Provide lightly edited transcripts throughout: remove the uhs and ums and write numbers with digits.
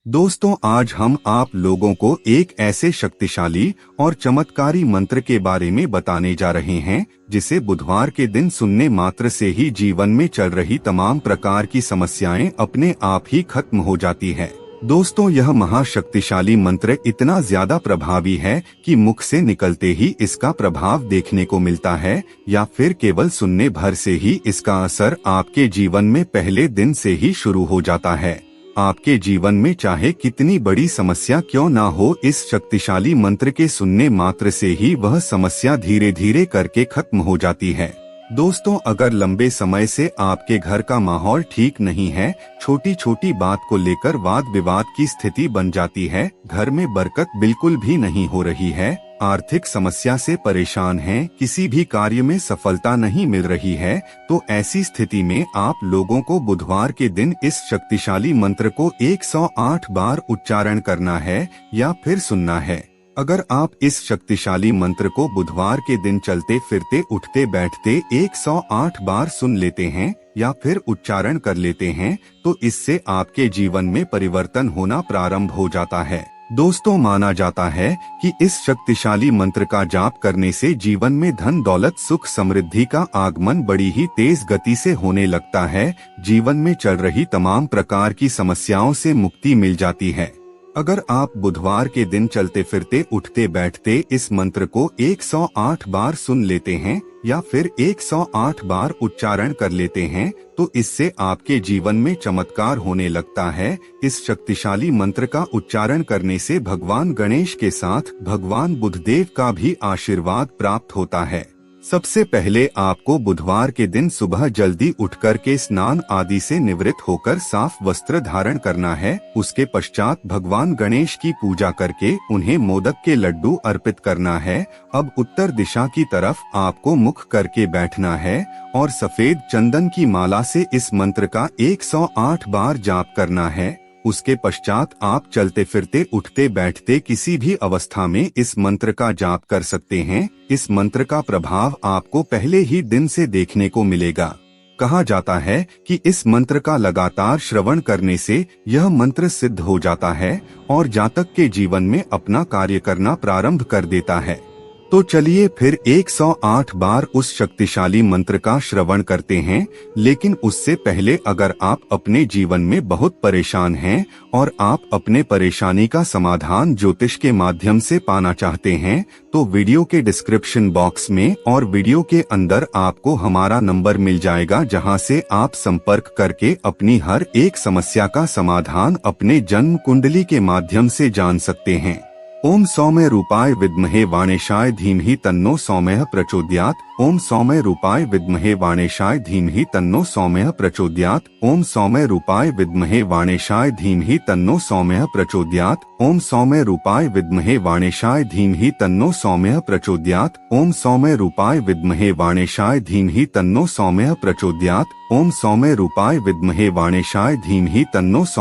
दोस्तों, आज हम आप लोगों को एक ऐसे शक्तिशाली और चमत्कारी मंत्र के बारे में बताने जा रहे हैं जिसे बुधवार के दिन सुनने मात्र से ही जीवन में चल रही तमाम प्रकार की समस्याएं अपने आप ही खत्म हो जाती है। दोस्तों, यह महाशक्तिशाली मंत्र इतना ज्यादा प्रभावी है कि मुख से निकलते ही इसका प्रभाव देखने को मिलता है या फिर केवल सुनने भर से ही इसका असर आपके जीवन में पहले दिन से ही शुरू हो जाता है। आपके जीवन में चाहे कितनी बड़ी समस्या क्यों ना हो, इस शक्तिशाली मंत्र के सुनने मात्र से ही वह समस्या धीरे धीरे करके खत्म हो जाती है। दोस्तों, अगर लंबे समय से आपके घर का माहौल ठीक नहीं है, छोटी छोटी बात को लेकर वाद विवाद की स्थिति बन जाती है, घर में बरकत बिल्कुल भी नहीं हो रही है, आर्थिक समस्या से परेशान हैं, किसी भी कार्य में सफलता नहीं मिल रही है, तो ऐसी स्थिति में आप लोगों को बुधवार के दिन इस शक्तिशाली मंत्र को 108 बार उच्चारण करना है या फिर सुनना है। अगर आप इस शक्तिशाली मंत्र को बुधवार के दिन चलते फिरते उठते बैठते 108 बार सुन लेते हैं या फिर उच्चारण कर लेते हैं, तो इससे आपके जीवन में परिवर्तन होना प्रारंभ हो जाता है। दोस्तों, माना जाता है कि इस शक्तिशाली मंत्र का जाप करने से जीवन में धन दौलत सुख समृद्धि का आगमन बड़ी ही तेज गति से होने लगता है। जीवन में चल रही तमाम प्रकार की समस्याओं से मुक्ति मिल जाती है। अगर आप बुधवार के दिन चलते फिरते उठते बैठते इस मंत्र को 108 बार सुन लेते हैं या फिर 108 बार उच्चारण कर लेते हैं, तो इससे आपके जीवन में चमत्कार होने लगता है। इस शक्तिशाली मंत्र का उच्चारण करने से भगवान गणेश के साथ भगवान बुधदेव का भी आशीर्वाद प्राप्त होता है। सबसे पहले आपको बुधवार के दिन सुबह जल्दी उठकर के स्नान आदि से निवृत्त होकर साफ वस्त्र धारण करना है। उसके पश्चात भगवान गणेश की पूजा करके उन्हें मोदक के लड्डू अर्पित करना है। अब उत्तर दिशा की तरफ आपको मुख करके बैठना है और सफेद चंदन की माला से इस मंत्र का 108 बार जाप करना है। उसके पश्चात आप चलते फिरते उठते बैठते किसी भी अवस्था में इस मंत्र का जाप कर सकते हैं। इस मंत्र का प्रभाव आपको पहले ही दिन से देखने को मिलेगा। कहा जाता है कि इस मंत्र का लगातार श्रवण करने से यह मंत्र सिद्ध हो जाता है और जातक के जीवन में अपना कार्य करना प्रारंभ कर देता है। तो चलिए फिर 108 बार उस शक्तिशाली मंत्र का श्रवण करते हैं। लेकिन उससे पहले, अगर आप अपने जीवन में बहुत परेशान हैं और आप अपने परेशानी का समाधान ज्योतिष के माध्यम से पाना चाहते हैं, तो वीडियो के डिस्क्रिप्शन बॉक्स में और वीडियो के अंदर आपको हमारा नंबर मिल जाएगा, जहां से आप संपर्क करके अपनी हर एक समस्या का समाधान अपने जन्म कुंडली के माध्यम से जान सकते हैं। ओम सौम्य रूपाय विद्महे वाणेशाय धीमहि तन्नो सौम्यः प्रचोदयात्। ओम सौम्य रूपाय विद्महे वाणेशाय धीमहि तन्नो सौम्यः प्रचोदयात्। ओम सौम्य रूपाय विद्महे वाणेशाय धीमहि तन्नो सौम्यः प्रचोदयात्। ओम सौम्य रूपाय विद्महे वाणेशाय धीमहि तन्नो सौम्यः प्रचोदयात्। ओम सौम्य रूपाय विद्महे वाणेशाय धीमहि तन्नो सौम्यः प्रचोदयात्। ओम सौम्य रूपाय विद्महे वाणेशाय धीमहि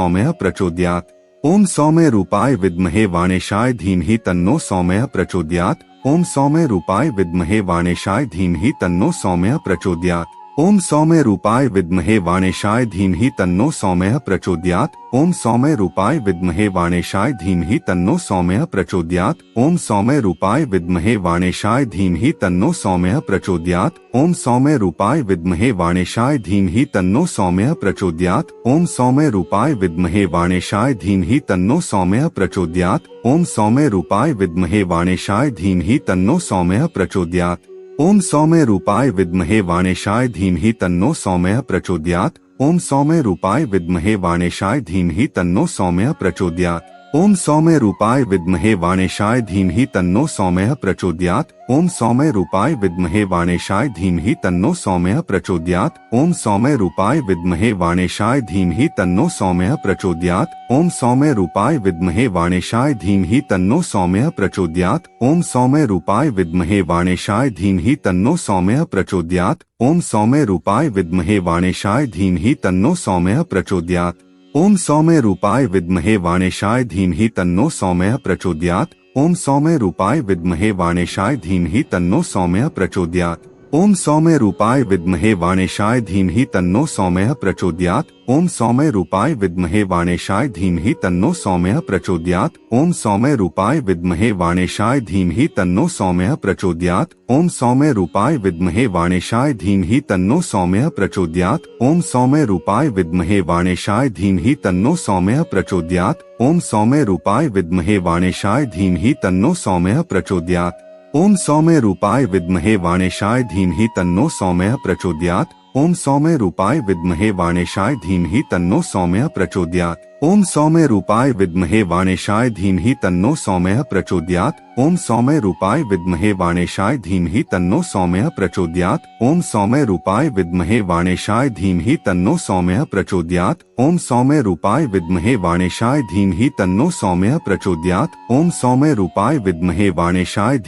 तन्नो सौम्यः प्रचोदयात्। ओम सौम्य रूपाय विद्महे वाणेशाय धीमहि तन्नो सौम्यः प्रचोदयात्। ओम सौम्य रूपाय विद्महे वाणेशाय धीमहि तन्नो सौम्यः प्रचोदयात्। ओम सौम्य रूपाय विद्महे वाणेशाय धीमहि तन्नो सौम्यः प्रचोदयात्। ओम सौम्य रूपाय विद्महे वाणेशाय धीमहि तन्नो सौम्यः प्रचोदयात्। ओम सौम्य रूपाय विद्महे वाणेशाय धीमहि तन्नो सौम्यः प्रचोदयात्। ओम सौम्य रूपाय विद्महे वाणेशाय धीमहि तन्नो सौम्यः प्रचोदयात्। ओम सौम्य रूपाय विद्महे वाणेशाय धीमहि तन्नो सौम्यः प्रचोदयात्। ओम सौम्य रूपाय विद्महे वाणेशाय धीमहि तन्नो सौम्यः प्रचोदयात्। ओम सौम्य रूपाय विद्महे वाणेशाय धीमहि तन्नो सौम्यः प्रचोदयात्। ओम सौम्य रूपाय विद्महे वाणेशाय धीमहि तन्नो सौम्यः प्रचोदयात्। ओम सौम्य रूपाय विद्महे वाणेशाय धीमहि तन्नो सौम्यः प्रचोदयात्। ओम सौम्य रूपाय विद्महे वाणेशाय धीमहि तन्नो सौम्यः प्रचोदयात्। ओम सौम्य रूपाय विद्महे वाणेशाय धीमहि तन्नो सौम्यः प्रचोदयात्। ओम सौम्य रूपाय विद्महे वाणेशाय धीमहि तन्नो सौम्यः प्रचोदयात्। ओम सौम्य रूपाय विद्महे वाणेशाय धीमहि तन्नो सौम्यः प्रचोदयात्। ओम सौम्य रूपाय विद्महे वाणेशाय धीमहि तन्नो सौम्यः प्रचोदयात्। ओम सौम्य रूपाय विद्महे वाणेशाय धीमहि तन्नो सौम्यः प्रचोदयात्। ओम सौम्य रूपाय विद्महे वाणेशाय धीमहि तन्नो सौम्यः प्रचोदयात्। ओम सौम्य रूपाय विद्महे वाणेशाय धीमहि तन्नो सौम्यः प्रचोदयात्। ओम सौम्य रूपाय विद्महे वाणेशाय धीमहि तन्नो सौम्यः प्रचोदयात्। ओम सौम्य रूपाय विद्महे वाणेशाय धीमहि तन्नो सौम्यः प्रचोदयात्। ओम सौम्य रूपाय विद्महे वाणेशाय धीमहि तन्नो सौम्यः प्रचोदयात्। ओम सौम्य रूपाय विद्महे वाणेशाय धीमहि तन्नो सौम्यः प्रचोदयात्। ओम सौम्य रूपाय विद्महे वाणेशाय धीमहि तन्नो सौम्यः प्रचोदयात्। ओम सौम्य रूपाय विद्महे वाणेशाय धीमहि तन्नो सौम्यः प्रचोदयात्। ओम सौम्य रूपाय विद्महे वाणेशाय धीमहि तन्नो सौम्यः प्रचोदयात्। ओम सौम्य रूपाय विद्महे वाणेशाय धीमहि तन्नो सौम्यः प्रचोदयात्। ओम सौम्य रूपाय विद्महे वाणेशाय धीमहि तन्नो सौम्यः प्रचोदयात्। ओम सौम्य रूपाय विद्महे वाणेशाय धीमहि तन्नो सौम्यः प्रचोदयात्। ओम सौम्य रूपाय विद्महे वाणेशाय धीमहि तन्नो सौम्यः प्रचोदयात्। ओम सौम्य रूपाय विद्महे वाणेशाय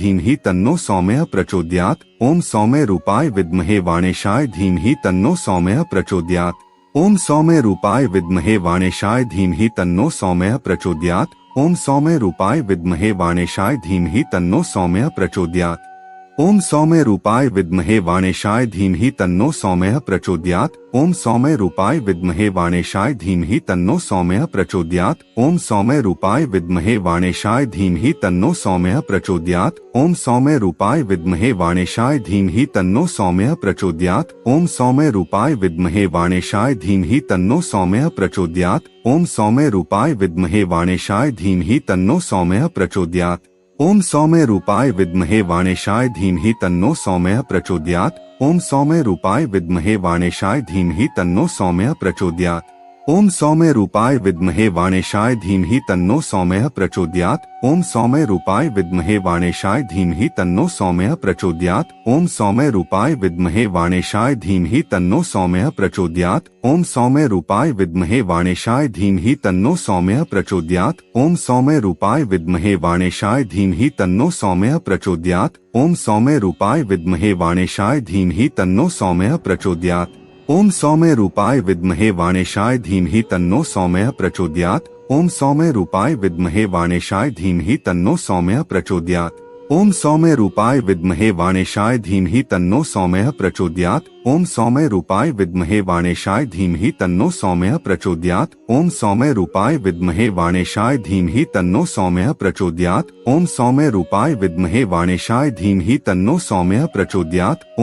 धीमहि तन्नो सौम्यः प्रचोदयात्। ओम सौम्य रूपाय विद्महे वाणेशाय धीमहि तन्नो सौम्यः प्रचोदयात्। ओम सौम्य रूपाय विद्महे वाणेशाय धीमहि तन्नो सौम्यः प्रचोदयात्। ओम सौम्य रूपाय विद्महे वाणेशाय धीमहि तन्नो सौम्यः प्रचोदयात्। ओम सौम्य रूपाय विद्महे वाणेशाय धीमहि तन्नो सौम्यः प्रचोदयात्। ओम सौम्य रूपाय विद्महे वाणेशाय धीमहि तन्नो सौम्यः प्रचोदयात्। ओम सौम्य रूपाय विद्महे वाणेशाय धीमहि तन्नो सौम्यः प्रचोदयात्। ओम सौम्य रूपाय विद्महे वाणेशाय धीमहि तन्नो सौम्यः प्रचोदयात्। ओम सौम्य रूपाय विद्महे वाणेशाय धीमहि तन्नो सौम्यः प्रचोदयात्। ओम सौम्य रूपाय विद्महे वाणेशाय धीमहि तन्नो सौम्यः प्रचोदयात्। ओम सौम्य रूपाय विद्महे वाणेशाय धीमहि तन्नो सौम्यः प्रचोदयात्। ओम सौम्य रूपाय विद्महे वाणेशाय धीमहि तन्नो सौम्यः प्रचोदयात्। ओम सौम्य रूपाय विद्महे वाणेशाय धीमहि तन्नो सौम्यः प्रचोदयात्। ओम सौम्य रूपाय विद्महे वाणेशाय धीमहि तन्नो सौम्यः प्रचोदयात्। ओम सौम्य रूपाय विद्महे वाणेशाय धीमहि तन्नो सौम्यः प्रचोदयात्। ओम सौम्य रूपाय विद्महे वाणेशाय धीमहि तन्नो सौम्यः प्रचोदयात्। ओम सौम्य रूपाय विद्महे वाणेशाय धीमहि तन्नो सौम्यः प्रचोदयात्। ओम सौम्य रूपाय विद्महे वाणेशाय धीमहि तन्नो सौम्यः प्रचोदयात्। ओम सौम्य रूपाय विद्महे वाणेशाय धीमहि तन्नो सौम्यः प्रचोदयात्। ओम सौम्य रूपाय विद्महे वाणेशाय धीमहि तन्नो सौम्यः प्रचोदयात्। ओम सौम्य रूपाय विद्महे वाणेशाय धीमहि तन्नो सौम्यः प्रचोदयात्। ओम सौम्य रूपाय विद्महे वाणेशाय धीमहि तन्नो सौम्यः प्रचोदयात्। ओम सौम्य रूपाय विद्महे वाणेशाय धीमहि तन्नो सौम्यः प्रचोदयात्। ओम सौम्य रूपाय विद्महे वाणेशाय धीमहि तन्नो सौम्यः प्रचोदयात्। ओम सौम्य रूपाय विद्महे वाणेशाय धीमहि तन्नो सौम्यः प्रचोदयात्। ओम सौम्य रूपाय विद्महे वाणेशाय धीमहि तन्नो सौम्यः प्रचोदयात्।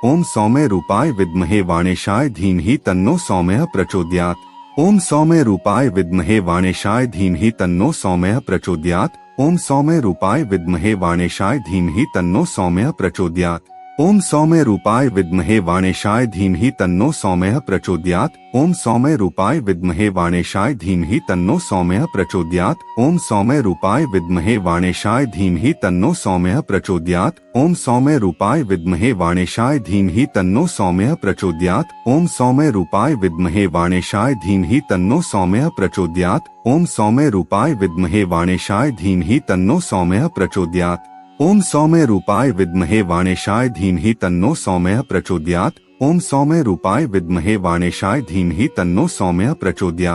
ओम सौम्य रूपाय विद्महे वाणेशाय धीमहि तन्नो सौम्यः प्रचोदयात्। ओम सौम्य रूपाय विद्महे वाणेशाय धीमहि तन्नो सौम्यः प्रचोदयात्। ओम सौम्य रूपाय विद्महे वाणेशाय धीमहि तन्नो सौम्यः प्रचोदयात्। ओम सौम्य रूपाय विद्महे वाणेशाय धीमहि तन्नो सौम्यः प्रचोदयात्। ओम सौम्य रूपाय विद्महे वाणेशाय धीमहि तन्नो सौम्यः प्रचोदयात्। ओम सौम्य रूपाय विद्महे वाणेशाय धीमहि तन्नो सौम्यः प्रचोदयात्। ओम सौम्य रूपाय विद्महे वाणेशाय धीमहि तन्नो सौम्यः प्रचोदयात्। ओम सौम्य रूपाय विद्महे वाणेशाय धीमहि तन्नो सौम्यः प्रचोदयात्। ओम सौम्य रूपाय विद्महे वाणेशाय धीमहि तन्नो सौम्यः प्रचोदयात्। ओम सौम्य रूपाय विद्महे वाणेशाय धीमहि तन्नो सौम्यः प्रचोदयात्। ओम सौम्य रूपाय विद्महे वाणेशाय धीमहि तन्नो सौम्यः प्रचोदयात्। ओम सौम्य रूपाय विद्महे वाणेशाय धीमहि तन्नो सौम्यः प्रचोदयात्।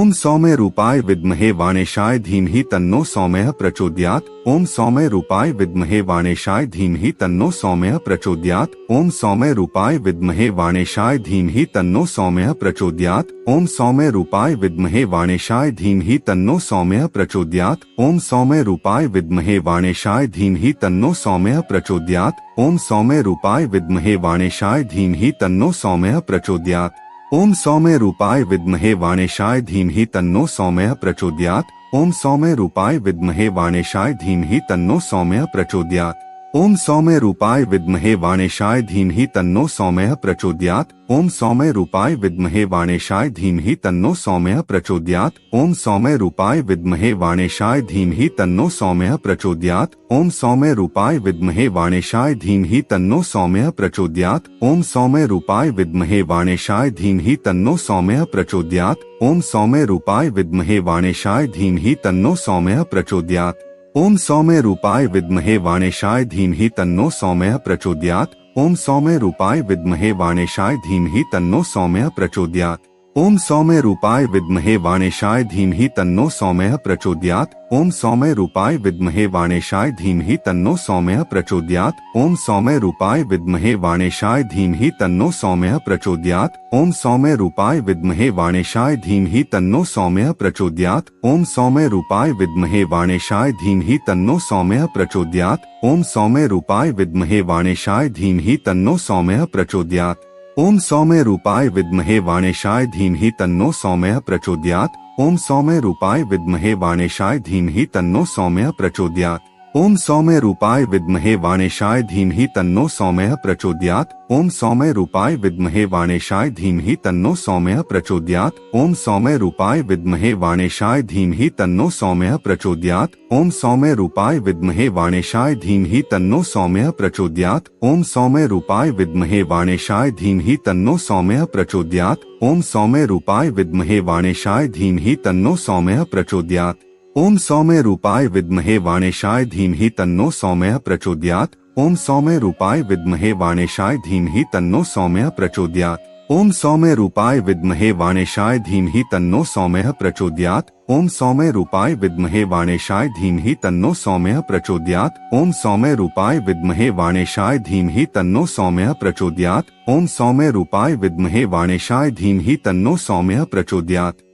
ओम सौम्य रूपाय विद्महे वाणेशाय धीमहि तन्नो सौम्यः प्रचोदयात्। ओम सौम्य रूपाय विद्महे वाणेशाय धीमहि तन्नो सौम्यः प्रचोदयात्। ओम सौम्य रूपाय विद्महे वाणेशाय धीमहि तन्नो सौम्यः प्रचोदयात्। ओम सौम्य रूपाय विद्महे वाणेशाय धीमहि तन्नो सौम्यः प्रचोदयात्। ओम सौम्य रूपाय विद्महे वाणेशाय धीमहि तन्नो सौम्यः प्रचोदयात्। ओम सौम्य रूपाय विद्महे वाणेशाय धीमहि तन्नो सौम्यः प्रचोदयात्। ओम सौम्य रूपाय विद्महे वाणेशाय धीमहि तन्नो सौम्यः प्रचोदयात्। ओम सौम्य रूपाय विद्महे वाणेशाय धीमहि तन्नो सौम्यः प्रचोदयात्। ओम सौम्य रूपाय विद्महे वाणेशाय धीमहि तन्नो सौम्यः प्रचोदयात्। ओम सौम्य रूपाय विद्महे वाणेशाय धीमहि तन्नो सौम्यः प्रचोदयात्। ओम सौम्य रूपाय विद्महे वाणेशाय धीमहि तन्नो सौम्यः प्रचोदयात्। ओम सौम्य रूपाय विद्महे वाणेशाय धीमहि तन्नो सौम्यः प्रचोदयात्। ओम सौम्य रूपाय विद्महे वाणेशाय धीमहि तन्नो सौम्यः प्रचोदयात्। ओम सौम्य रूपाय विद्महे वाणेशाय धीमहि तन्नो सौम्यः प्रचोदयात्। ओम सौम्य रूपाय विद्महे वाणेशाय धीमहि तन्नो सौम्यः प्रचोदयात्। ओम सौम्य रूपाय विद्महे वाणेशाय धीमहि तन्नो सौम्यः प्रचोदयात्। ओम सौम्य रूपाय विद्महे वाणेशाय धीमहि तन्नो सौम्यः प्रचोदयात्। ओम सौम्य रूपाय विद्महे वाणेशाय धीमहि तन्नो सौम्यः प्रचोदयात्। ओम सौम्य रूपाय विद्महे वाणेशाय धीमहि तन्नो सौम्यः प्रचोदयात्। ओम सौम्य रूपाय विद्महे वाणेशाय धीमहि तन्नो सौम्यः प्रचोदयात्। ओम सौम्य रूपाय विद्महे वाणेशाय धीमहि तन्नो सौम्यः प्रचोदयात्। ओम सौम्य रूपाय विद्महे वाणेशाय धीमहि तन्नो सौम्यः प्रचोदयात्। ओम सौम्य रूपाय विद्महे वाणेशाय धीमहि तन्नो सौम्यः प्रचोदयात्। ओम सौम्य रूपाय विद्महे वाणेशाय धीमहि तन्नो सौम्यः प्रचोदयात्। ओम सौम्य रूपाय विद्महे वाणेशाय धीमहि तन्नो सौम्यः प्रचोदयात्। ओम सौम्य रूपाय विद्महे वाणेशाय धीमहि तन्नो सौम्यः प्रचोदयात्। ओम सौम्य रूपाय विद्महे वाणेशाय धीमहि तन्नो सौम्यः प्रचोदयात्। ओम सौम्य रूपाय विद्महे वाणेशाय धीमहि तन्नो सौम्यः प्रचोदयात्। ओम सौम्य रूपाय विद्महे वाणेशाय धीमहि तन्नो सौम्यः प्रचोदयात्। ओम सौम्य रूपाय विद्महे वाणेशाय धीमहि तन्नो सौम्यः प्रचोदयात्। ओम सौम्य रूपाय विद्महे वाणेशाय धीमहि तन्नो सौम्यः प्रचोदयात्। ओम सौम्य रूपाय विद्महे वाणेशाय धीमहि तन्नो सौम्यः प्रचोदयात्। ओम सौम्य रूपाय विद्महे वाणेशाय धीमहि तन्नो सौम्यः प्रचोदयात्। ओम सौम्य रूपाय विद्महे वाणेशाय धीमहि तन्नो सौम्यः प्रचोदयात्।